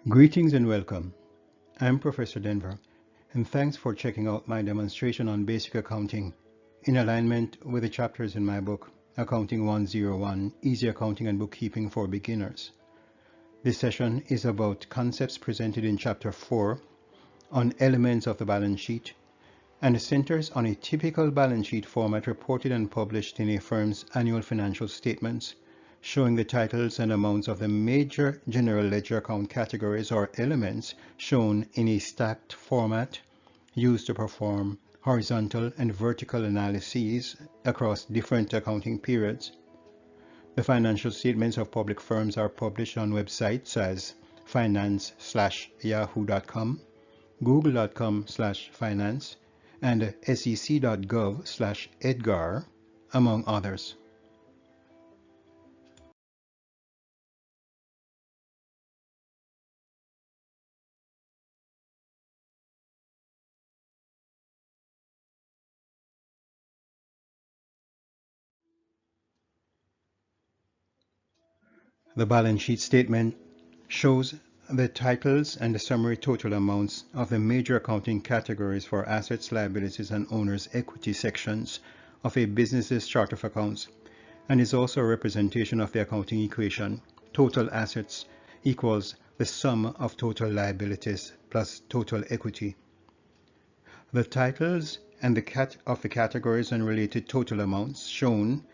Greetings and welcome. I'm Professor Denver, and thanks for checking out my demonstration on basic accounting in alignment with the chapters in my book, Accounting 101, Easy Accounting and Bookkeeping for Beginners. This session is about concepts presented in Chapter 4 on elements of the balance sheet and centers on a typical balance sheet format reported and published in a firm's annual financial statements, showing the titles and amounts of the major general ledger account categories or elements shown in a stacked format used to perform horizontal and vertical analyses across different accounting periods. The financial statements of public firms are published on websites as finance.yahoo.com, google.com/finance, and sec.gov/edgar, among others. The balance sheet statement shows the titles and the summary total amounts of the major accounting categories for assets, liabilities, and owner's equity sections of a business's chart of accounts, and is also a representation of the accounting equation: total assets equals the sum of total liabilities plus total equity. The titles and the categories and related total amounts shown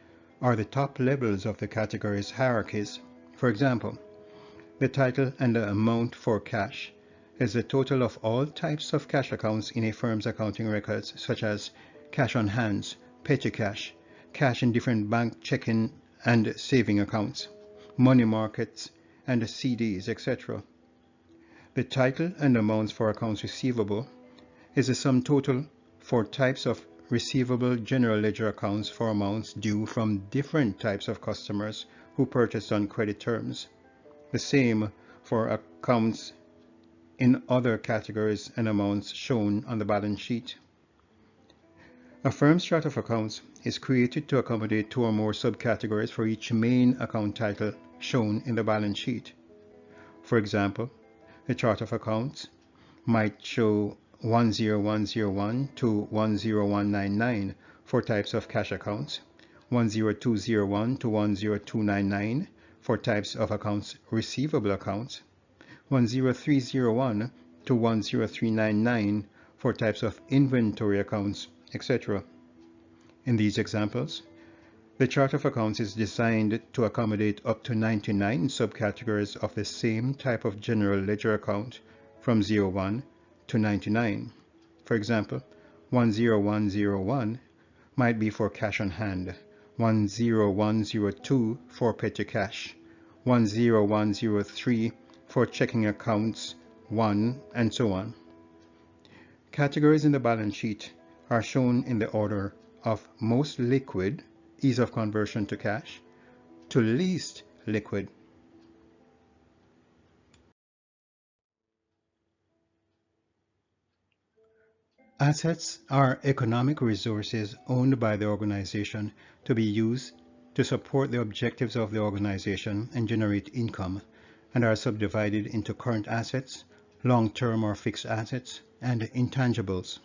are the top levels of the categories hierarchies. For example, the title and the amount for cash is the total of all types of cash accounts in a firm's accounting records, such as cash on hands, petty cash, cash in different bank checking and saving accounts, money markets, and CDs, etc. The title and amounts for accounts receivable is the sum total for types of receivable general ledger accounts for amounts due from different types of customers who purchased on credit terms. The same for accounts in other categories and amounts shown on the balance sheet. A firm's chart of accounts is created to accommodate two or more subcategories for each main account title shown in the balance sheet. For example, the chart of accounts might show 10101 to 10199 for types of cash accounts, 10201 to 10299 for types of accounts receivable accounts, 10301 to 10399 for types of inventory accounts, etc. In these examples, the chart of accounts is designed to accommodate up to 99 subcategories of the same type of general ledger account from 01 to 99. For example, 10101 might be for cash on hand, 10102 for petty cash, 10103 for checking accounts 1, and so on. Categories in the balance sheet are shown in the order of most liquid, ease of conversion to cash, to least liquid. Assets are economic resources owned by the organization to be used to support the objectives of the organization and generate income, and are subdivided into current assets, long-term or fixed assets, and intangibles.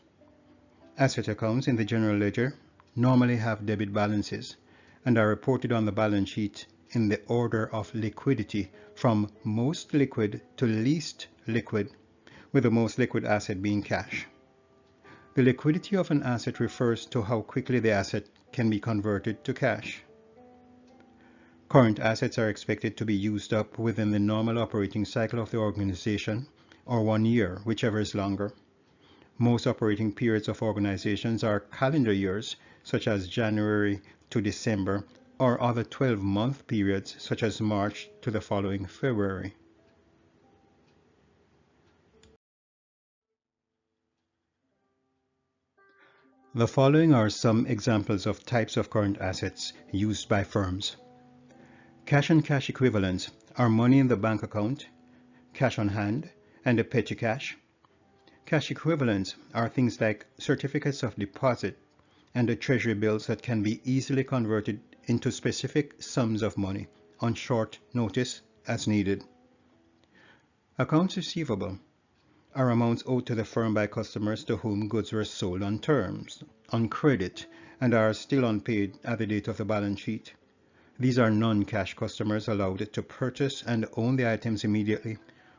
Asset accounts in the general ledger normally have debit balances and are reported on the balance sheet in the order of liquidity from most liquid to least liquid, with the most liquid asset being cash. The liquidity of an asset refers to how quickly the asset can be converted to cash. Current assets are expected to be used up within the normal operating cycle of the organization, or 1 year, whichever is longer. Most operating periods of organizations are calendar years, such as January to December, or other 12-month periods, such as March to the following February. The following are some examples of types of current assets used by firms. Cash and cash equivalents are money in the bank account, cash on hand, and a petty cash. Cash equivalents are things like certificates of deposit and the treasury bills that can be easily converted into specific sums of money on short notice as needed. Accounts receivable are amounts owed to the firm by customers to whom goods were sold on terms, on credit, and are still unpaid at the date of the balance sheet. These are non-cash customers allowed to purchase and own the items immediately,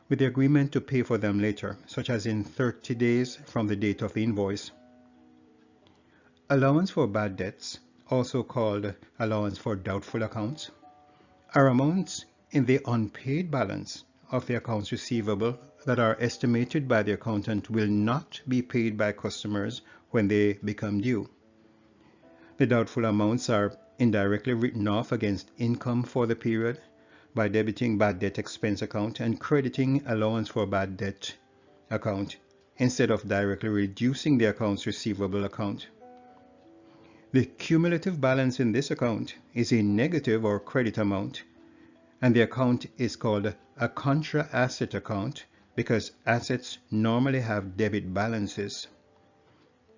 with the agreement to pay for them later, such as in 30 days from the date of the invoice. Allowance for bad debts, also called allowance for doubtful accounts, are amounts in the unpaid balance of the accounts receivable that are estimated by the accountant will not be paid by customers when they become due. The doubtful amounts are indirectly written off against income for the period by debiting bad debt expense account and crediting allowance for bad debt account instead of directly reducing the accounts receivable account. The cumulative balance in this account is a negative or credit amount, and the account is called a contra asset account because assets normally have debit balances.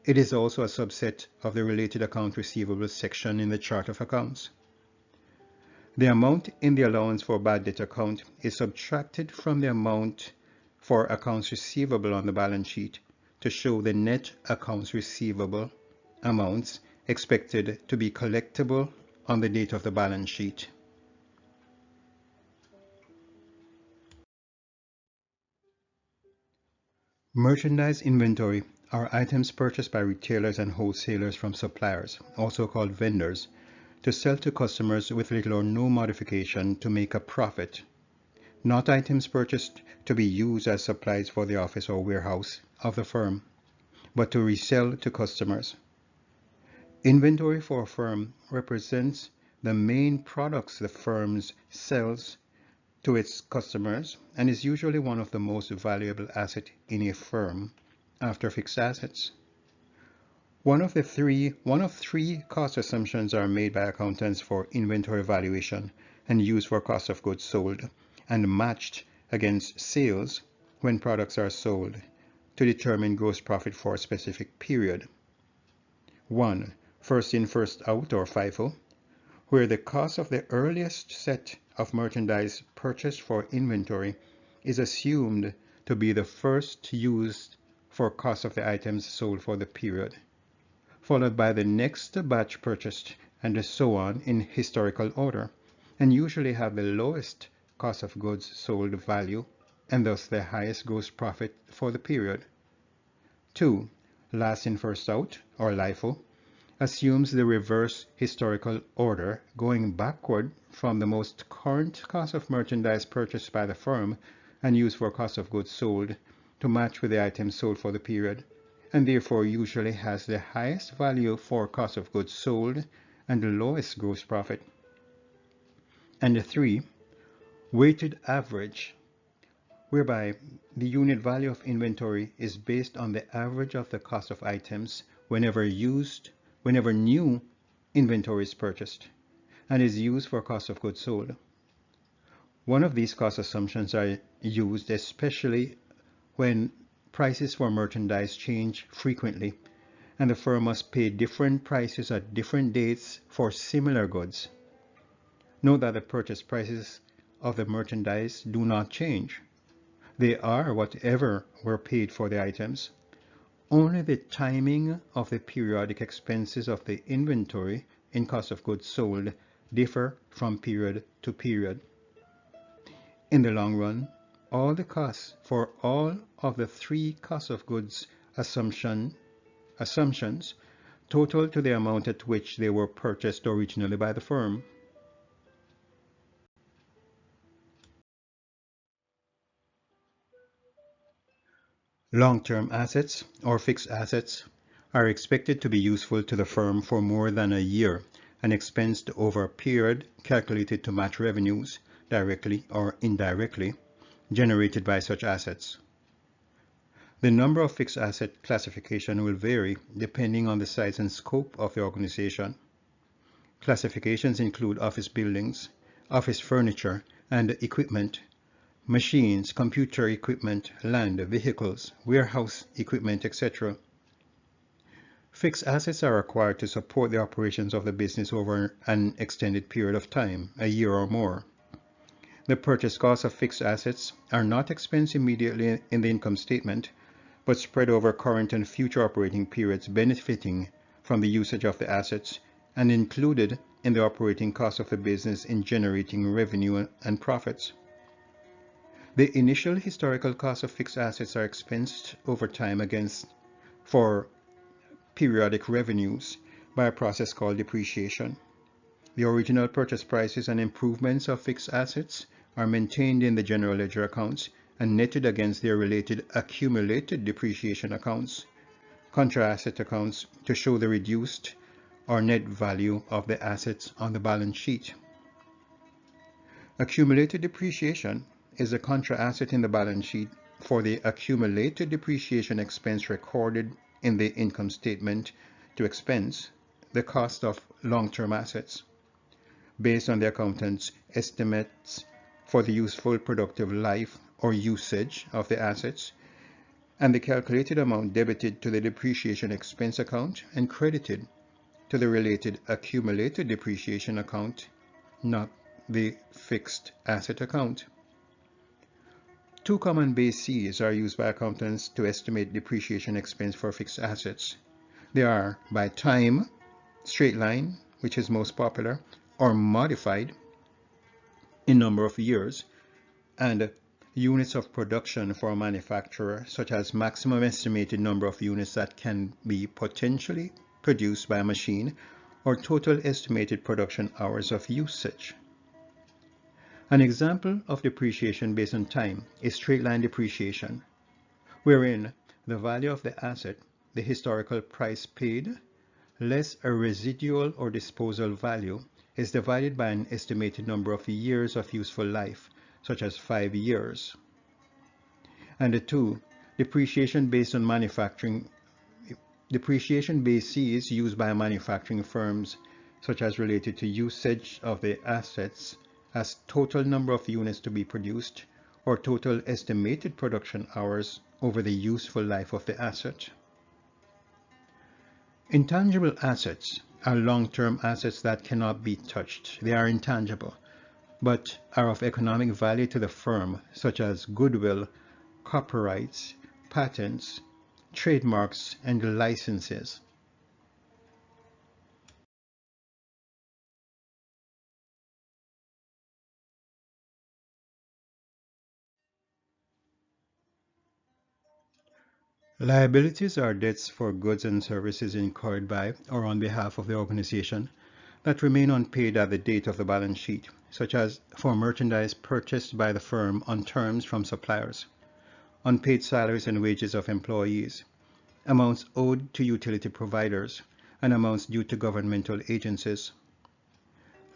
It is also a subset of the related account receivable section in the chart of accounts. The amount in the allowance for bad debt account is subtracted from the amount for accounts receivable on the balance sheet to show the net accounts receivable amounts expected to be collectible on the date of the balance sheet. Merchandise inventory are items purchased by retailers and wholesalers from suppliers, also called vendors, to sell to customers with little or no modification to make a profit, not items purchased to be used as supplies for the office or warehouse of the firm, but to resell to customers. Inventory for a firm represents the main products the firm sells to its customers and is usually one of the most valuable assets in a firm after fixed assets. One of three cost assumptions are made by accountants for inventory valuation and used for cost of goods sold and matched against sales when products are sold to determine gross profit for a specific period. 1. First in, first out, or Fifo, where the cost of the earliest set of merchandise purchased for inventory is assumed to be the first used for cost of the items sold for the period, followed by the next batch purchased, and so on in historical order, and usually have the lowest cost of goods sold value and thus the highest gross profit for the period. 2. Last in, first out, or Lifo, assumes the reverse historical order, going backward from the most current cost of merchandise purchased by the firm and used for cost of goods sold to match with the items sold for the period, and therefore usually has the highest value for cost of goods sold and the lowest gross profit. And 3. Weighted average, whereby the unit value of inventory is based on the average of the cost of items whenever new inventory is purchased and is used for cost of goods sold. One of these cost assumptions are used especially when prices for merchandise change frequently and the firm must pay different prices at different dates for similar goods. Note that the purchase prices of the merchandise do not change. They are whatever were paid for the items. Only the timing of the periodic expenses of the inventory in cost of goods sold differ from period to period. In the long run, all the costs for all of the three cost of goods assumptions total to the amount at which they were purchased originally by the firm. Long-term assets or fixed assets are expected to be useful to the firm for more than a year and expensed over a period calculated to match revenues, directly or indirectly, generated by such assets. The number of fixed asset classification will vary depending on the size and scope of the organization. Classifications include office buildings, office furniture and equipment, machines, computer equipment, land, vehicles, warehouse equipment, etc. Fixed assets are required to support the operations of the business over an extended period of time, a year or more. The purchase costs of fixed assets are not expensed immediately in the income statement, but spread over current and future operating periods benefiting from the usage of the assets and included in the operating costs of the business in generating revenue and profits. The initial historical costs of fixed assets are expensed over time against for periodic revenues by a process called depreciation. The original purchase prices and improvements of fixed assets are maintained in the general ledger accounts and netted against their related accumulated depreciation accounts, contra asset accounts, to show the reduced or net value of the assets on the balance sheet. Accumulated depreciation is a contra asset in the balance sheet for the accumulated depreciation expense recorded in the income statement to expense the cost of long-term assets based on the accountant's estimates for the useful productive life or usage of the assets, and the calculated amount debited to the depreciation expense account and credited to the related accumulated depreciation account, not the fixed asset account. Two common bases are used by accountants to estimate depreciation expense for fixed assets. They are by time, straight line, which is most popular, or modified in number of years, and units of production for a manufacturer, such as maximum estimated number of units that can be potentially produced by a machine, or total estimated production hours of usage. An example of depreciation based on time is straight-line depreciation, wherein the value of the asset, the historical price paid, less a residual or disposal value, is divided by an estimated number of years of useful life, such as 5 years. And the two, depreciation based on manufacturing, depreciation bases used by manufacturing firms, such as related to usage of the assets as total number of units to be produced, or total estimated production hours over the useful life of the asset. Intangible assets are long-term assets that cannot be touched. They are intangible, but are of economic value to the firm, such as goodwill, copyrights, patents, trademarks, and licenses. Liabilities are debts for goods and services incurred by or on behalf of the organization that remain unpaid at the date of the balance sheet, such as for merchandise purchased by the firm on terms from suppliers, unpaid salaries and wages of employees, amounts owed to utility providers, and amounts due to governmental agencies.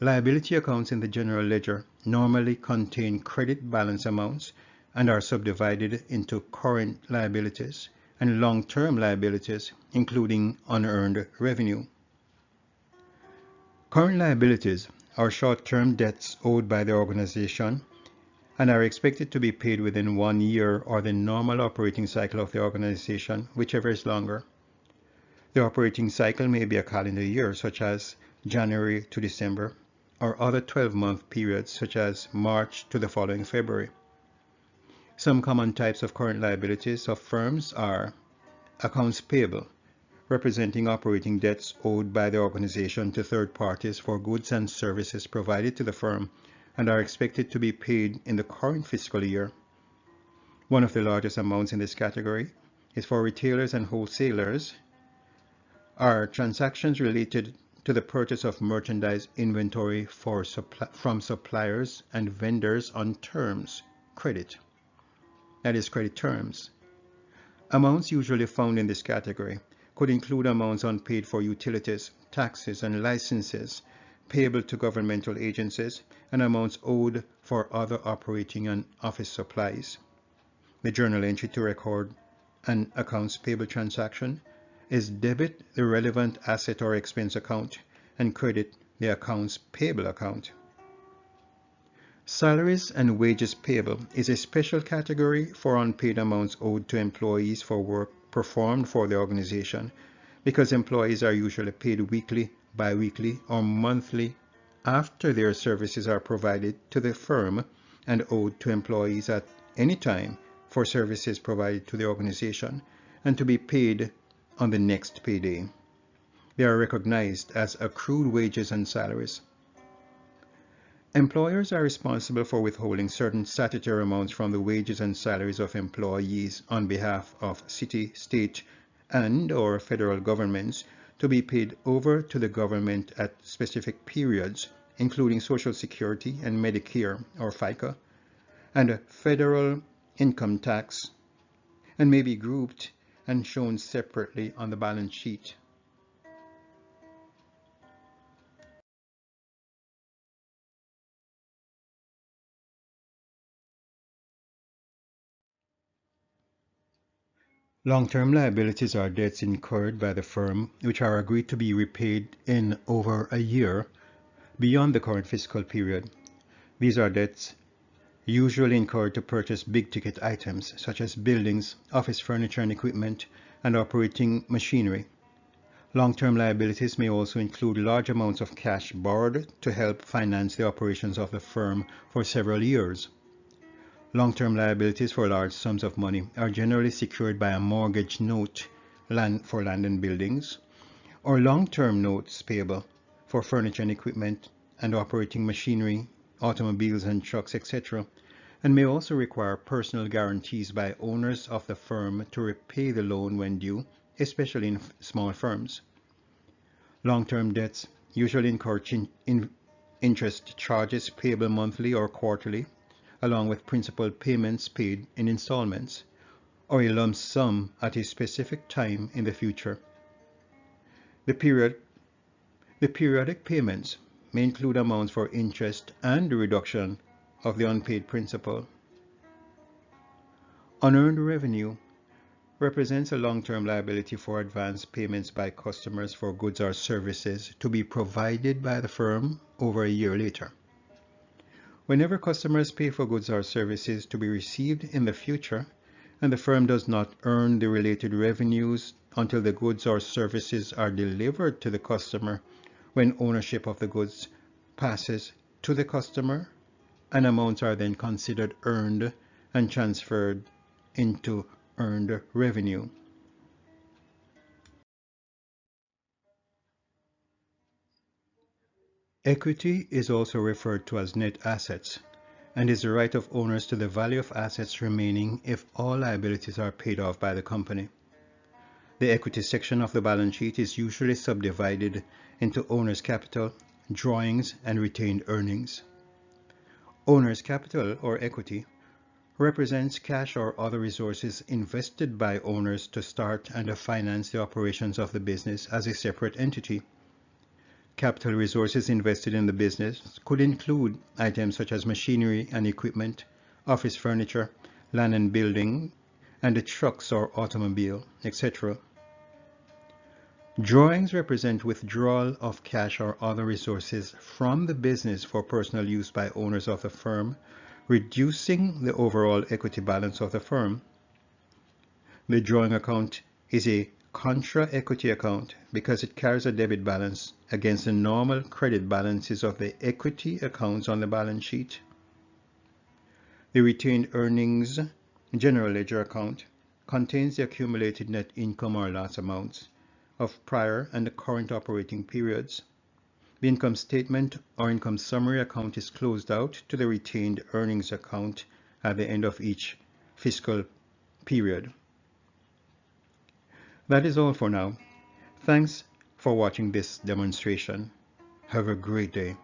Liability accounts in the general ledger normally contain credit balance amounts and are subdivided into current liabilities and long-term liabilities, including unearned revenue. Current liabilities are short-term debts owed by the organization and are expected to be paid within 1 year or the normal operating cycle of the organization, whichever is longer. The operating cycle may be a calendar year, such as January to December, or other 12-month periods, such as March to the following February. Some common types of current liabilities of firms are accounts payable, representing operating debts owed by the organization to third parties for goods and services provided to the firm and are expected to be paid in the current fiscal year. One of the largest amounts in this category is for retailers and wholesalers, are transactions related to the purchase of merchandise inventory from suppliers and vendors on terms, credit. That is credit terms. Amounts usually found in this category could include amounts unpaid for utilities, taxes, and licenses, payable to governmental agencies, and amounts owed for other operating and office supplies. The journal entry to record an accounts payable transaction is debit the relevant asset or expense account and credit the accounts payable account. Salaries and wages payable is a special category for unpaid amounts owed to employees for work performed for the organization, because employees are usually paid weekly, bi-weekly, or monthly after their services are provided to the firm and owed to employees at any time for services provided to the organization and to be paid on the next payday. They are recognized as accrued wages and salaries. Employers are responsible for withholding certain statutory amounts from the wages and salaries of employees on behalf of city, state, and/or federal governments to be paid over to the government at specific periods, including Social Security and Medicare or FICA, and federal income tax, and may be grouped and shown separately on the balance sheet. Long-term liabilities are debts incurred by the firm which are agreed to be repaid in over a year beyond the current fiscal period. These are debts usually incurred to purchase big-ticket items such as buildings, office furniture and equipment, and operating machinery. Long-term liabilities may also include large amounts of cash borrowed to help finance the operations of the firm for several years. Long-term liabilities for large sums of money are generally secured by a mortgage note for land and buildings, or long-term notes payable for furniture and equipment and operating machinery, automobiles and trucks, etc., and may also require personal guarantees by owners of the firm to repay the loan when due, especially in small firms. Long-term debts usually incur interest charges payable monthly or quarterly, along with principal payments paid in installments, or a lump sum at a specific time in the future. The periodic payments may include amounts for interest and the reduction of the unpaid principal. Unearned revenue represents a long-term liability for advance payments by customers for goods or services to be provided by the firm over a year later. Whenever customers pay for goods or services to be received in the future, and the firm does not earn the related revenues until the goods or services are delivered to the customer, when ownership of the goods passes to the customer, and amounts are then considered earned and transferred into earned revenue. Equity is also referred to as net assets and is the right of owners to the value of assets remaining if all liabilities are paid off by the company. The equity section of the balance sheet is usually subdivided into owner's capital, drawings, and retained earnings. Owner's capital, or equity, represents cash or other resources invested by owners to start and finance the operations of the business as a separate entity. Capital resources invested in the business could include items such as machinery and equipment, office furniture, land and building, and the trucks or automobile, etc. Drawings represent withdrawal of cash or other resources from the business for personal use by owners of the firm, reducing the overall equity balance of the firm. The drawing account is a contra-equity account because it carries a debit balance against the normal credit balances of the equity accounts on the balance sheet. The retained earnings general ledger account contains the accumulated net income or loss amounts of prior and current operating periods. The income statement or income summary account is closed out to the retained earnings account at the end of each fiscal period. That is all for now. Thanks for watching this demonstration. Have a great day.